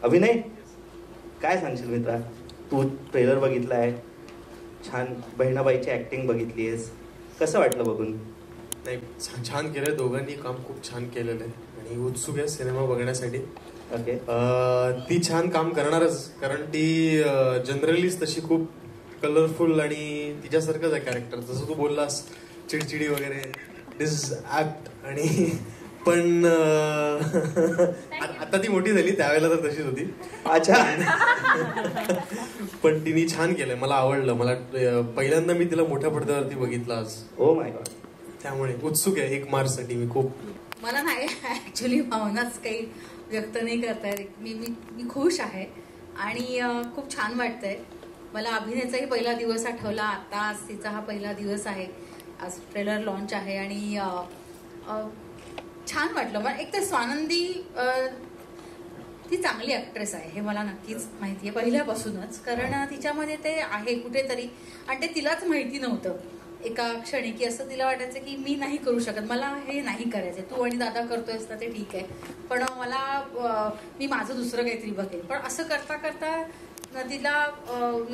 अभिनय काय सांगशील मित्रा? तू ट्रेलर बघितलाय, छान बहिणाबाईची ऍक्टिंग बघितलीयस, कसं वाटलं बघून? नाही, छान केलंय, दोघांनी काम खूप छान केलेलं आहे आणि उत्सुक आहे सिनेमा बघण्यासाठी. ओके. ती छान काम करणारच, कारण ती जनरलीच तशी खूप कलरफुल आणि तिच्यासारखंच आहे कॅरेक्टर. जसं तू बोललास चिडचिडी वगैरे दिस ऍक्ट, आणि पण आता ती मोठी झाली, त्यावेळेला तर तशीच होती. अच्छा. पण तिने छान केलंय, मला आवडलं. मला पहिल्यांदा मी तिला मोठ्या पडद्यावरती बघितलं आज. Oh my God. त्यामुळे उत्सुक आहे 1 मार्चसाठी मी खूप. मला नाही ऍक्च्युली भावनाच काही व्यक्त नाही करता येत. मी खुश आहे आणि खूप छान वाटतंय. मला अभिनयाचाही पहिला दिवस आठवला. आता आज तिचा हा पहिला दिवस आहे. आज ट्रेलर लॉन्च आहे आणि छान वाटलं. मला एक तर स्वानंदी ती चांगली ऍक्ट्रेस आहे हे मला नक्कीच माहिती आहे पहिल्यापासूनच, कारण तिच्यामध्ये ते आहे कुठेतरी, आणि ते तिलाच माहिती नव्हतं एका क्षणी की असं तिला वाटायचं की मी नाही करू शकत, मला हे नाही करायचं. तू आणि दादा करतोयस ना ते ठीक आहे, पण मला मी माझं दुसरं काहीतरी बघेन. पण असं करता करता तिला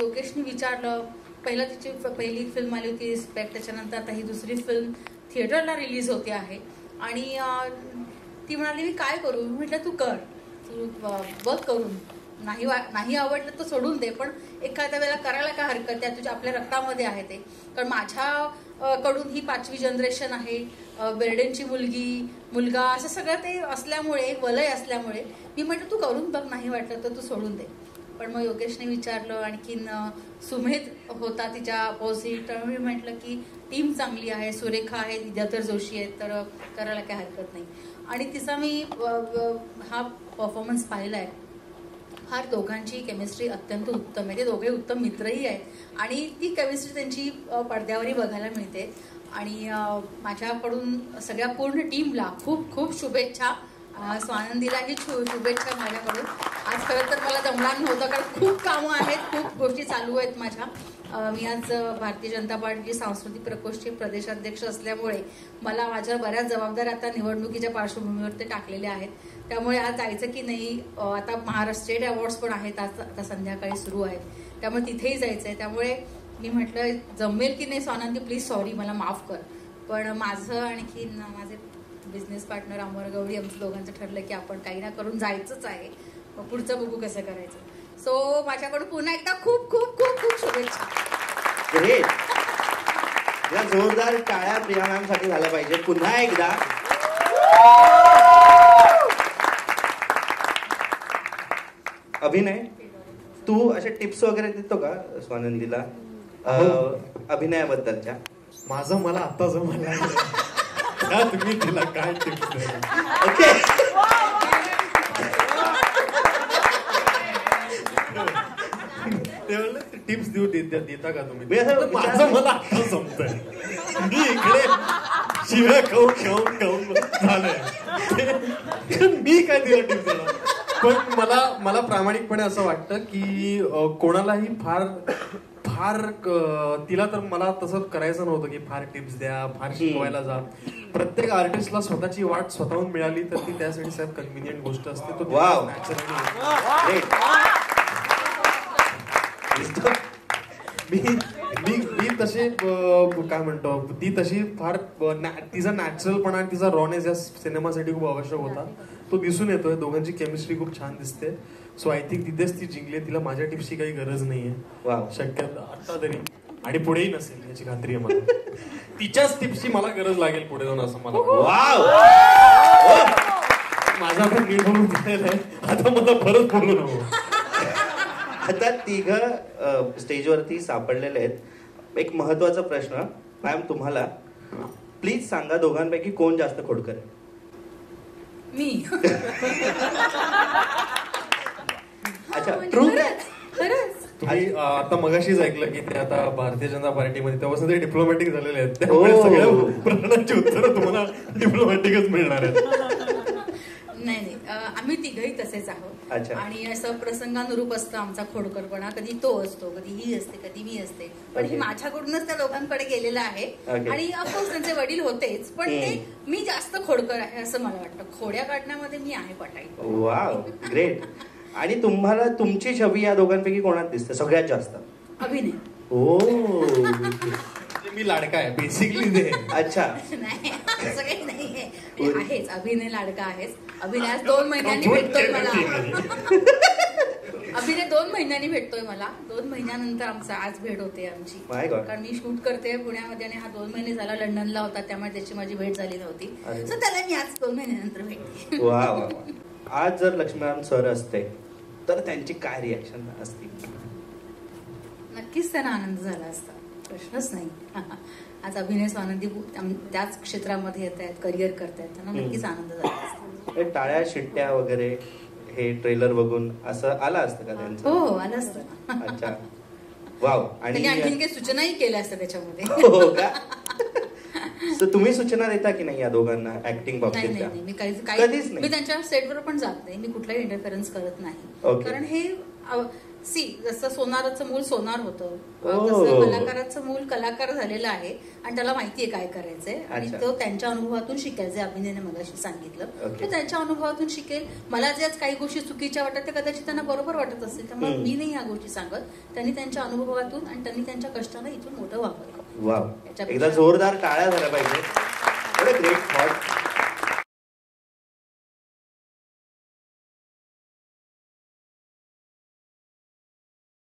योगेशनी विचारलं. तिची पहिली फिल्म आली होती रिस्पेक्ट, त्याच्यानंतर आता ही दुसरी फिल्म थिएटरला रिलीज होते आहे आणि ती म्हणाली मी काय करू? मी म्हटलं तू कर, तू बघ करून, नाही आवडलं तर सोडून दे, पण एखाद्या वेळेला करायला काय हरकत आहे, तुझ्या आपल्या रक्तामध्ये आहे ते. कारण माझ्या कडून ही 5वी जनरेशन आहे, बेर्डेंची मुलगा असं सगळं ते असल्यामुळे, एक वलय असल्यामुळे मी म्हटलं तू करून बघ, नाही वाटलं तर तू सोडून दे. पण मग योगेशने विचारलं, आणखीन सुमेध होता तिच्या अपोजिट, तर मी म्हटलं की टीम चांगली आहे, सुरेखा आहे, विद्याधर जोशी आहेत, तर करायला काय हरकत नाही. आणि तिचा मी हा परफॉर्मन्स पाहिला आहे. फार दोघांची केमिस्ट्री अत्यंत उत्तम आहे. ते दोघे उत्तम मित्रही आहेत आणि ती केमिस्ट्री त्यांची पडद्यावरही बघायला मिळते. आणि माझ्याकडून सगळ्या पूर्ण टीमला खूप खूप शुभेच्छा. स्वानंदीलाही शुभेच्छा माझ्याकडून. आज खरं तर मला जमणार नव्हतं, कारण खूप कामं आहेत, खूप गोष्टी चालू आहेत माझ्या. मी आज भारतीय जनता पार्टीची सांस्कृतिक प्रकोष्ठचे प्रदेशाध्यक्ष असल्यामुळे मला माझ्या बऱ्याच जबाबदाऱ्या आता निवडणुकीच्या पार्श्वभूमीवर ते टाकलेल्या आहेत. त्यामुळे आज जायचं की नाही, आता महाराष्ट्र स्टेट अवॉर्ड्स पण आहेत, आज आता संध्याकाळी सुरू आहेत, त्यामुळे तिथेही जायचं आहे. त्यामुळे मी म्हटलं जमेल की नाही स्वानंदी, प्लीज सॉरी, मला माफ कर. पण माझं आणखीन माझे बिझनेस पार्टनर अमर गवळी, आमचं दोघांचं ठरलं की आपण काही ना करून जायचंच आहे, मग पुढचं बघू कसं करायचं. सो माझ्याकडून पुन्हा एकदा खूप खूप खूप खूप शुभेच्छा. ग्रेट. या जोरदार टाळ्या प्रिया मॅमसाठी झाल्या पाहिजे पुन्हा एकदा. अभिनय, तू असे टिप्स वगैरे देतो का स्वानंदीला अभिनयाबद्दलच्या? माझं मला आता जमलं, तुम्ही तिला काय टिप्स? ओके. टिप्स देता का तुम्ही? माझं मला आता जमतंय, मी इकडे शिव्या खाऊन झालंय, मी काय तिला टिप्स देणार? पण मला प्रामाणिकपणे असं वाटतं की कोणालाही फार तिला तर मला तसं करायचं नव्हतं की फार टिप्स द्या, फार शिकवायला जा. प्रत्येक आर्टिस्टला स्वतःची वाट स्वतःहून मिळाली तर ती त्यासाठी साहेब कन्व्हिनियंट गोष्ट असते. तो मी तसे काय म्हणतो, ती तशी फार तिचा नॅचरलपणा आणि तिचा रॉनेस या सिनेमासाठी खूप आवश्यक होता, तो दिसून येतोय. दोघांची केमिस्ट्री खूप छान दिसते. सो आय थिंक तिथेच ती जिंकली. तिला माझ्या टिप्सची काही गरज नाहीये शक्यता आता तरी, आणि पुढेही नसेल याची खात्री आहे मला. तिच्याच टिप्सची मला गरज लागेल पुढे जाऊन असं मला. माझा पण मी बोलून झालेला आहे, आता मला परत बोलू नको. आता तिघं स्टेजवरती सापडलेले आहेत. एक महत्वाचा प्रश्न मॅम तुम्हाला, प्लीज सांगा दोघांपैकी कोण जास्त खोडकर आहे? मी. अच्छा, ट्रू. खरंच तुम्ही आता मगाशीच ऐकलं की ते आता भारतीय जनता पार्टीमध्ये तेव्हापासून ते डिप्लोमॅटिक झालेले आहेत, त्यामुळे सगळ्या प्रश्नांची उत्तरं तुम्हाला डिप्लोमॅटिकच मिळणार आहेत. नाही, आम्ही तिघही तसेच आहोत. आणि असं प्रसंगानुरूप असतं आमचा खोडकरपणा. कधी तो असतो, कधी ही असते, कधी मी असते. पण ही माझ्याकडूनच त्या लोकांकडे गेलेलं आहे. आणि ऑफकोर्स त्यांचे वडील होतेच, पण ते मी जास्त खोडकर आहे असं मला वाटतं. खोड्या काढण्यामध्ये मी आहे पटाई. Wow, great. आणि तुम्हाला तुमची छबी या दोघांपैकी कोणात दिसते सगळ्यात जास्त? अभिनय. ओ म्हणजे मी लाडका आहे बेसिकली ते. अच्छा. नाही असं काही नाहीये. आहेच अभिनय लाडका आहेच. अभिनय आज 2 महिन्यांनी भेटतोय मला. अभिनय 2 महिन्यांनी भेटतोय मला. 2 महिन्यानंतर आमचा आज भेट होते आमची. My God. कारण मी शूट करते पुण्यामध्ये आणि हा 2 महिने झाला लंडनला होता त्यामुळे त्याची माझी भेट झाली नव्हती. अरे. सो त्याला मी आज 2 महिन्यानंतर भेटते. वा वा वा. आज जर लक्ष्मीनारायण सर असते तर त्यांची काय रिॲक्शन असती? नक्कीच त्यांना आनंद झाला असता, प्रश्नच नाही. आज अभिनय स्वानंदी त्याच क्षेत्रामध्ये येत आहेत, करिअर करतायत, त्यांना नक्कीच आनंद झाला असता. हे टाळ्या शिट्ट्या वगैरे हे ट्रेलर बघून असं आलं असतं का त्यांचं? हो आलं असतं. अच्छा. वाव. त्यांनी आणखीन काही सूचनाही केल्या असतात त्याच्यामध्ये. हो का? So, तुम्ही सूचना देता की नाही या दोघांना ऍक्टिंग बाबतीत? नाही मी कधीच कधीच नाही. मी त्यांच्या सेटवर पण जात नाही. मी कुठलाही इंटरफेरन्स करत नाही. Okay. कारण हे जसं सोनाराचं मूल सोनार होतं Oh. तसं कलाकाराचं मूल कलाकार झालेलं आहे आणि त्याला माहितीये काय करायचंय आणि अच्छा. तो त्यांच्या अनुभवातून शिकेल. जे अभिनयने मगाशी सांगितलं Okay. तो त्यांच्या अनुभवातून शिकेल. मला जे आज काही गोष्टी चुकीच्या वाटत त्या कदाचित त्यांना बरोबर वाटत असतील त्यामुळे मी नाही ह्या गोष्टी सांगत. त्यांनी त्यांच्या अनुभवातून आणि त्यांनी त्यांच्या कष्टानं इथून मोठं व्हावं. वाव. एकदा जोरदार टाळ्या झाल्या पाहिजे.